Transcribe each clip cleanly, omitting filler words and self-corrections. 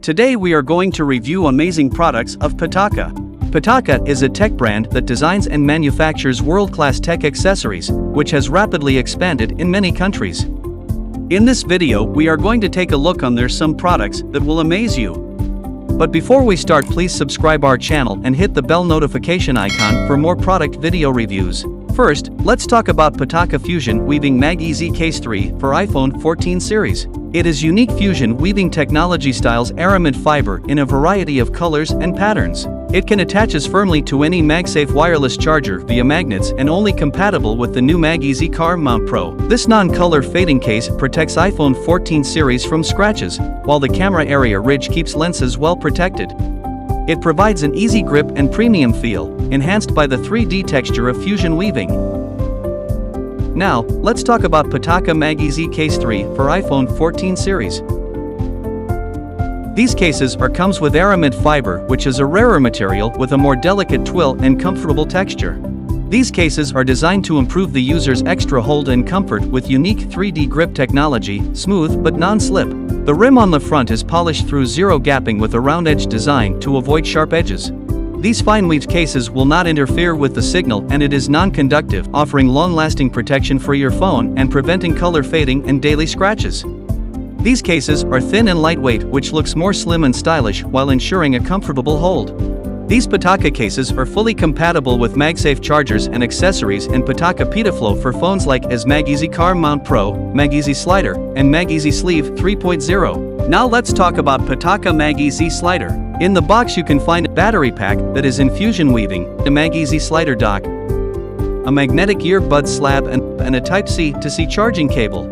Today we are going to review amazing products of PITAKA. PITAKA is a tech brand that designs and manufactures world-class tech accessories, which has rapidly expanded in many countries. In this video we are going to take a look on some products that will amaze you. But before we start, please subscribe our channel and hit the bell notification icon for more product video reviews. First, let's talk about PITAKA Fusion Weaving Mag Easy Case 3 for iPhone 14 series. It is unique fusion weaving technology styles aramid fiber in a variety of colors and patterns. It can attaches firmly to any MagSafe wireless charger via magnets and only compatible with the new Mag Easy Car Mount Pro. This non-color fading case protects iPhone 14 series from scratches, while the camera area ridge keeps lenses well protected. It provides an easy grip and premium feel, enhanced by the 3D texture of fusion weaving. Now, let's talk about PITAKA Mag Easy Case 3 for iPhone 14 series. These cases comes with aramid fiber, which is a rarer material with a more delicate twill and comfortable texture. These cases are designed to improve the user's extra hold and comfort with unique 3D grip technology, smooth but non-slip. The rim on the front is polished through zero gapping with a round edge design to avoid sharp edges. These fine weaved cases will not interfere with the signal, and it is non-conductive, offering long-lasting protection for your phone and preventing color fading and daily scratches. These cases are thin and lightweight, which looks more slim and stylish while ensuring a comfortable hold. These PITAKA cases are fully compatible with MagSafe chargers and accessories and PITAKA PITAFlow for phones like as Mag Easy Car Mount Pro, Mag Easy Slider, and Mag Easy Sleeve 3.0. Now let's talk about PITAKA Mag Easy Slider. In the box you can find a battery pack that is in fusion weaving, a Mag Easy Slider dock, a magnetic earbud slab, and a Type-C to C charging cable.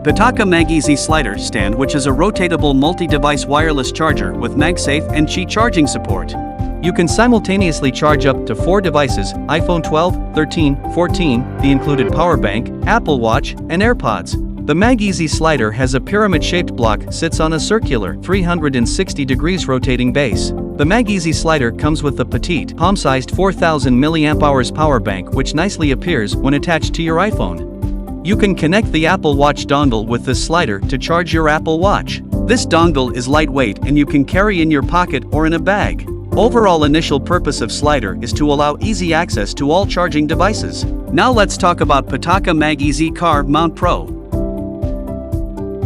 PITAKA Mag Easy Slider stand, which is a rotatable multi-device wireless charger with MagSafe and Qi charging support. You can simultaneously charge up to 4 devices: iPhone 12, 13, 14, the included power bank, Apple Watch, and AirPods. The Mag Easy Slider has a pyramid-shaped block, sits on a circular 360 degrees rotating base. The Mag Easy Slider comes with the petite, palm-sized 4000 mAh power bank, which nicely appears when attached to your iPhone. You can connect the Apple Watch dongle with this slider to charge your Apple Watch. This dongle is lightweight and you can carry in your pocket or in a bag. Overall initial purpose of slider is to allow easy access to all charging devices. Now let's talk about PITAKA Mag Easy Car Mount Pro.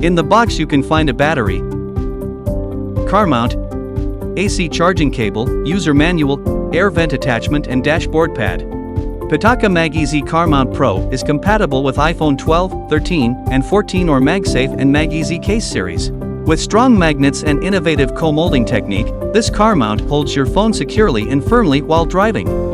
In the box you can find a battery, car mount, AC charging cable, user manual, air vent attachment, and dashboard pad. PITAKA Mag Easy Car Mount Pro is compatible with iPhone 12, 13, and 14 or MagSafe and Mag Easy Case series. With strong magnets and innovative co-molding technique, this car mount holds your phone securely and firmly while driving.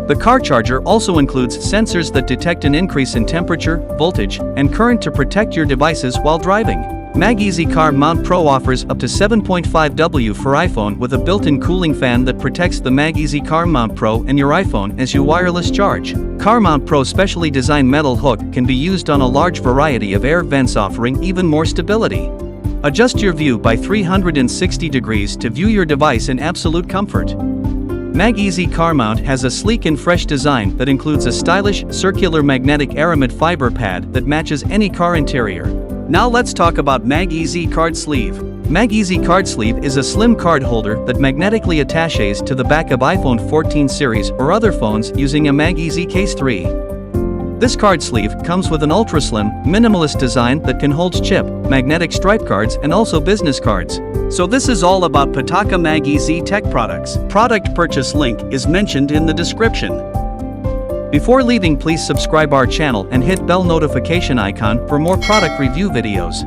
The car charger also includes sensors that detect an increase in temperature, voltage, and current to protect your devices while driving. Mag Easy Car Mount Pro offers up to 7.5 W for iPhone with a built-in cooling fan that protects the Mag Easy Car Mount Pro and your iPhone as you wireless charge. Car Mount Pro specially designed metal hook can be used on a large variety of air vents, offering even more stability. Adjust your view by 360 degrees to view your device in absolute comfort. Mag Easy Car Mount has a sleek and fresh design that includes a stylish, circular magnetic aramid fiber pad that matches any car interior. Now let's talk about Mag Easy Card Sleeve. Mag Easy Card Sleeve is a slim card holder that magnetically attaches to the back of iPhone 14 series or other phones using a Mag Easy Case 3. This card sleeve comes with an ultra-slim, minimalist design that can hold chip, magnetic stripe cards, and also business cards. So this is all about PITAKA Mag Easy tech products. Product purchase link is mentioned in the description. Before leaving, please subscribe our channel and hit bell notification icon for more product review videos.